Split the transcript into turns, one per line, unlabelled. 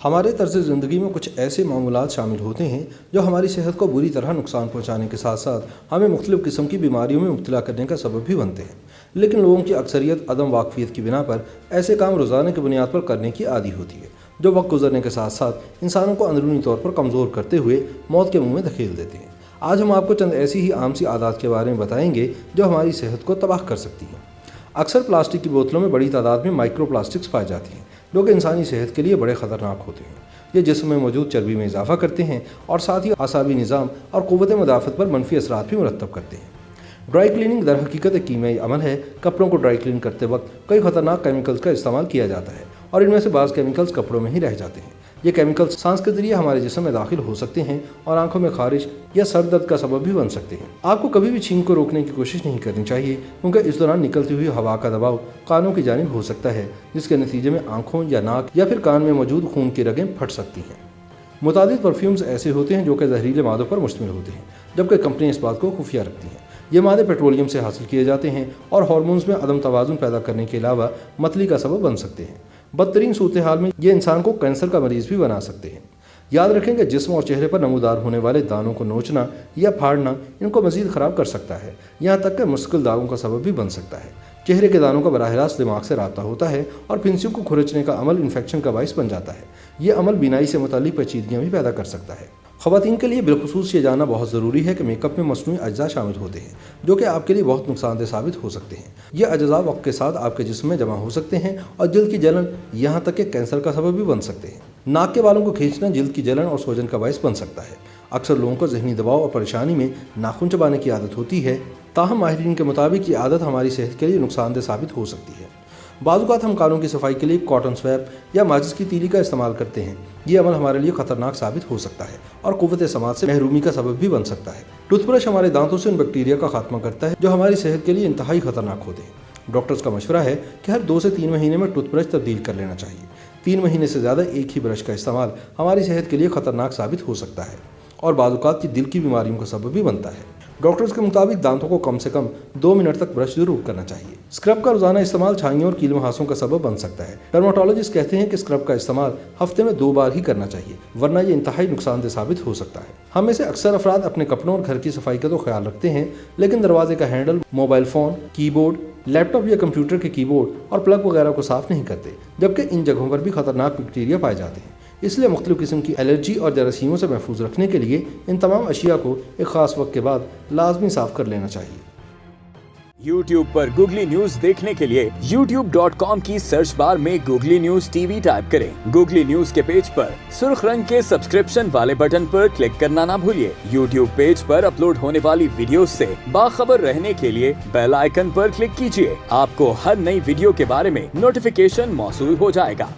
हमारे तर्ज़ ज़िंदगी में कुछ ऐसे मामूलात शामिल होते हैं जो हमारी सेहत को बुरी तरह नुकसान पहुंचाने के साथ साथ हमें मुख्तलिफ़ किस्म की बीमारियों में मुब्तला करने का सबब भी बनते हैं। लेकिन लोगों की अक्सरियत अदम वाकफियत की बिना पर ऐसे काम रोज़ाना की बुनियाद पर करने की आदी होती है, जो वक्त गुजरने के साथ साथ इंसानों को अंदरूनी तौर पर कमज़ोर करते हुए मौत के मुँह में धकेल देते हैं। आज हम आपको चंद ऐसी ही आम सी आदत के बारे में बताएंगे जो हमारी सेहत को तबाह कर सकती हैं। अक्सर प्लास्टिक की बोतलों में बड़ी तादाद में माइक्रो प्लास्टिक्स पाई जाती हैं, जो कि इंसानी सेहत के लिए बड़े ख़तरनाक होते हैं। ये जिस्म में मौजूद चर्बी में इजाफा करते हैं और साथ ही आसाबी निज़ाम और क़ुव्वत मुदाफ़त पर मनफी असरात भी मुरतब करते हैं। ड्राई क्लीनिंग दर हकीकत एक कीमियाई अमल है। कपड़ों को ड्राई क्लीन करते वक्त कई ख़तरनाक केमिकल्स का इस्तेमाल किया जाता है और इनमें से बाज़ केमिकल्स कपड़ों में ही रह जाते हैं। ये केमिकल्स सांस के जरिए हमारे जिस्म में दाखिल हो सकते हैं और आंखों में खारिश या सर दर्द का सबब भी बन सकते हैं। आपको कभी भी छींक को रोकने की कोशिश नहीं करनी चाहिए, क्योंकि इस दौरान निकलती हुई हवा का दबाव कानों की जानिब हो सकता है, जिसके नतीजे में आंखों या नाक या फिर कान में मौजूद खून की रगें फट सकती हैं। मुतादिद परफ्यूम्स ऐसे होते हैं जो कि जहरीले मादों पर मुश्तमिल होते हैं, जबकि कंपनियां इस बात को खुफिया रखती हैं। ये मादे पेट्रोलियम से हासिल किए जाते हैं और हार्मोन्स में अदम तवाज़ुन पैदा करने के अलावा मतली का सबब बन सकते हैं। बदतरीन सूरत हाल में ये इंसान को कैंसर का मरीज़ भी बना सकते हैं। याद रखें कि जिस्म और चेहरे पर नमूदार होने वाले दानों को नोचना या फाड़ना इनको मज़ीद ख़राब कर सकता है, यहाँ तक कि मुश्किल दागों का सबब भी बन सकता है। चेहरे के दानों का बराह रास्त दिमाग से रब्ता होता है और फिंसियों को खुरचने का अमल इन्फेक्शन का बाइस बन जाता है। ये अमल बीनाई से मुताल्लिक़ पेचीदगियाँ भी पैदा कर सकता है। ख़वातीन के लिए बिलखुसूस ये जानना बहुत ज़रूरी है कि मेकअप में मसनूई अज्जा शामिल होते हैं, जो कि आपके लिए बहुत नुकसानदेह साबित हो सकते हैं। ये अज्जा वक्त के साथ आपके जिस्म में जमा हो सकते हैं और जल्द की जलन, यहाँ तक कि कैंसर का सबब भी बन सकते हैं। नाक के बालों को खींचना जल्द की जलन और सूजन का बाइस बन सकता है। अक्सर लोगों को ज़हनी दबाव और परेशानी में नाखून चबाने की आदत होती है, ताहम माहिरीन के मुताबिक ये आदत हमारी सेहत के लिए नुकसानदेह साबित हो सकती है। बाज़ औक़ात हम कानों की सफाई के लिए कॉटन स्वैप या माचिस की तीली का इस्तेमाल करते हैं। ये अमल हमारे लिए ख़तरनाक साबित हो सकता है और क़ुव्वत समात से महरूमी का सबब भी बन सकता है। टूथब्रश हमारे दांतों से उन बैक्टीरिया का खात्मा करता है जो हमारी सेहत के लिए इंतहाई ख़तरनाक होते हैं। डॉक्टर्स का मशवरा है कि हर 2 से 3 महीने में टूथब्रश तब्दील कर लेना चाहिए। 3 महीने से ज़्यादा एक ही ब्रश का इस्तेमाल हमारी सेहत के लिए ख़तरनाक साबित हो सकता है और बाज़ औक़ात दिल की बीमारियों का सबब भी बनता है। डॉक्टर्स के मुताबिक दांतों को कम से कम 2 मिनट तक ब्रश जरूर करना चाहिए। स्क्रब का रोजाना इस्तेमाल छाइयों और कील मुहासों का सबब बन सकता है। डर्माटोलॉजिस्ट कहते हैं कि स्क्रब का इस्तेमाल हफ्ते में 2 बार ही करना चाहिए, वरना ये इंतहाई नुकसानदेह साबित हो सकता है। हम में से अक्सर अफराद अपने कपड़ों और घर की सफाई का तो ख्याल रखते हैं, लेकिन दरवाजे का handle, mobile phone, keyboard, laptop या कंप्यूटर के कीबोर्ड और प्लग वगैरह को साफ नहीं करते, जबकि इन जगहों पर भी खतरनाक बैक्टीरिया पाए जाते हैं। इसलिए मुख्तलिफ़ किस्म की एलर्जी और जरासीमों से महफूज रखने के लिए इन तमाम अशिया को एक ख़ास वक्त के बाद लाजमी साफ कर लेना चाहिए।
YouTube पर गूगली न्यूज देखने के लिए youtube.com की सर्च बार में गूगली न्यूज टीवी टाइप करें। गूगली न्यूज के पेज पर सुर्ख रंग के सब्सक्रिप्शन वाले बटन पर क्लिक करना ना भूलिए। YouTube पेज पर अपलोड होने वाली वीडियो से बाखबर रहने के लिए बेल आइकन पर क्लिक कीजिए। आपको हर नई वीडियो के बारे में नोटिफिकेशन मौसूल हो जाएगा।